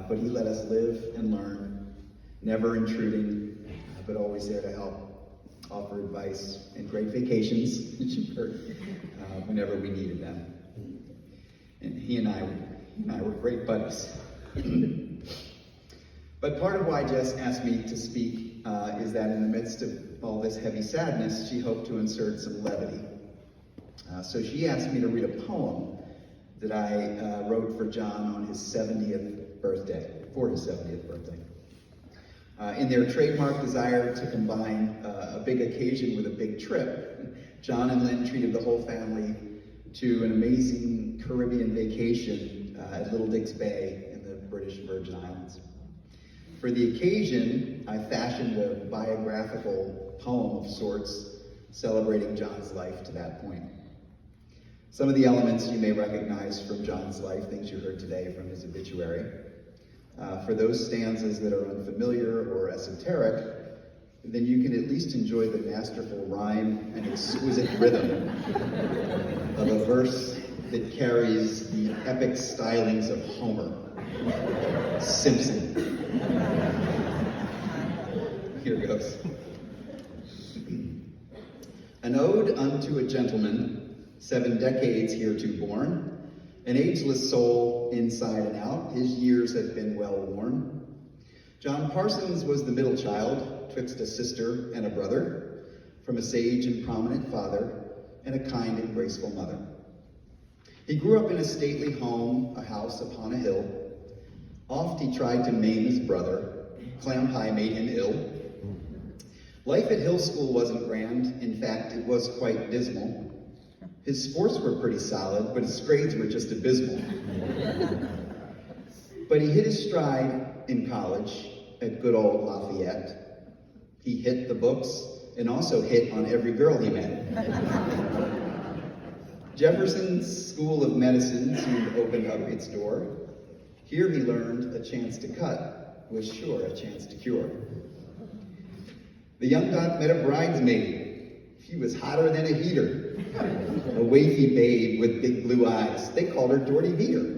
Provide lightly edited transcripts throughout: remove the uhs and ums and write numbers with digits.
but he let us live and learn, never intruding, but always there to help, offer advice, and great vacations, as you've heard, whenever we needed them. And he and I were great buddies. But part of why Jess asked me to speak is that in the midst of all this heavy sadness, she hoped to insert some levity. So she asked me to read a poem that I wrote for John on his 70th birthday, for his 70th birthday. In their trademark desire to combine a big occasion with a big trip, John and Lynn treated the whole family to an amazing Caribbean vacation at Little Dix Bay in the British Virgin Islands. For the occasion, I fashioned a biographical poem of sorts celebrating John's life to that point. Some of the elements you may recognize from John's life, things you heard today from his obituary. For those stanzas that are unfamiliar or esoteric, then you can at least enjoy the masterful rhyme and exquisite rhythm of a verse that carries the epic stylings of Homer, Simpson. Here goes. An ode unto a gentleman, 7 decades heretofore, an ageless soul inside and out, his years have been well worn. John Parsons was the middle child, twixt a sister and a brother, from a sage and prominent father, and a kind and graceful mother. He grew up in a stately home, a house upon a hill. Oft he tried to maim his brother, clam pie made him ill. Life at Hill School wasn't grand, in fact it was quite dismal. His sports were pretty solid, but his grades were just abysmal. But he hit his stride in college at good old Lafayette. He hit the books and also hit on every girl he met. Jefferson's School of Medicine soon opened up its door. Here he learned a chance to cut was sure a chance to cure. The young doc met a bridesmaid. She was hotter than a heater. A wafy babe with big blue eyes. They called her Dorothy Veeder.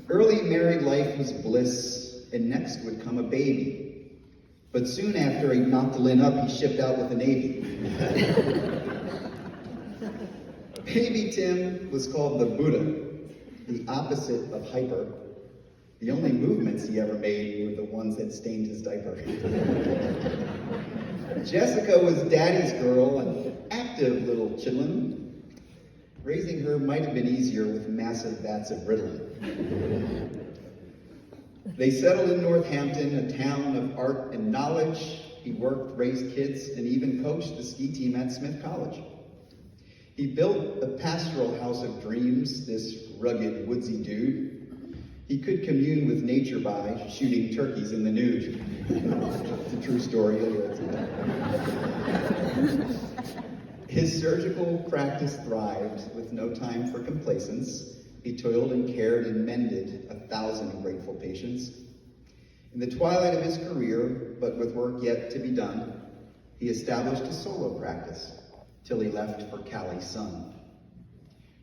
Early married life was bliss, and next would come a baby. But soon after he knocked Lynn up, he shipped out with the Navy. Baby Tim was called the Buddha, the opposite of hyper. The only movements he ever made were the ones that stained his diaper. Jessica was daddy's girl, an active little chillin'. Raising her might have been easier with massive vats of Ritalin. They settled in Northampton, a town of art and knowledge. He worked, raised kids, and even coached the ski team at Smith College. He built a pastoral house of dreams, this rugged, woodsy dude. He could commune with nature by shooting turkeys in the nude. It's a true story. His surgical practice thrived with no time for complacence. He toiled and cared and mended 1,000 grateful patients. In the twilight of his career, but with work yet to be done, he established a solo practice till he left for Cali's sun.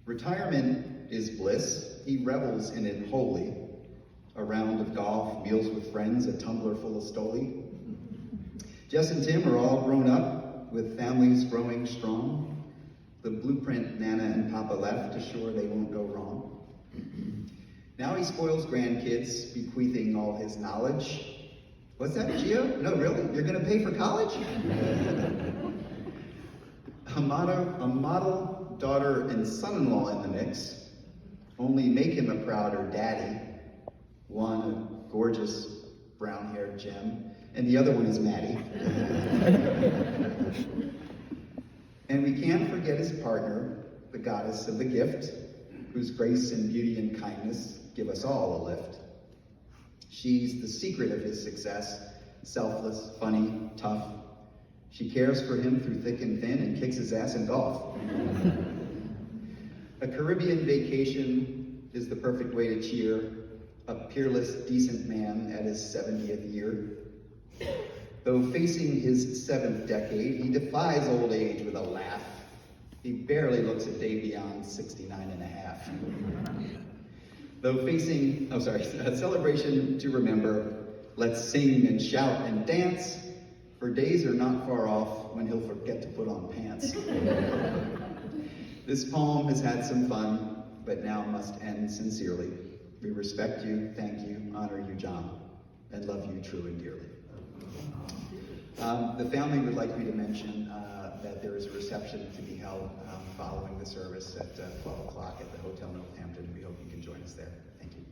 Retirement is bliss. He revels in it wholly. A round of golf, meals with friends, a tumbler full of Stoli. Jess and Tim are all grown up, with families growing strong. The blueprint Nana and Papa left assure they won't go wrong. Now he spoils grandkids, bequeathing all his knowledge. What's that, Gio? No, really? You're gonna pay for college? A model daughter and son-in-law in the mix only make him a prouder daddy. One, a gorgeous brown-haired gem, and the other one is Maddie. And we can't forget his partner, the goddess of the gift, whose grace and beauty and kindness give us all a lift. She's the secret of his success, selfless, funny, tough. She cares for him through thick and thin and kicks his ass in golf. A Caribbean vacation is the perfect way to cheer a peerless, decent man at his 70th year. Though facing his 7th decade, he defies old age with a laugh. He barely looks a day beyond 69 and a half. Though facing, a celebration to remember, let's sing and shout and dance, for days are not far off when he'll forget to put on pants. This poem has had some fun, but now must end sincerely. We respect you, thank you, honor you, John, and love you true and dearly. The family would like me to mention that there is a reception to be held following the service at 12 o'clock at the Hotel Northampton. We hope you can join us there. Thank you.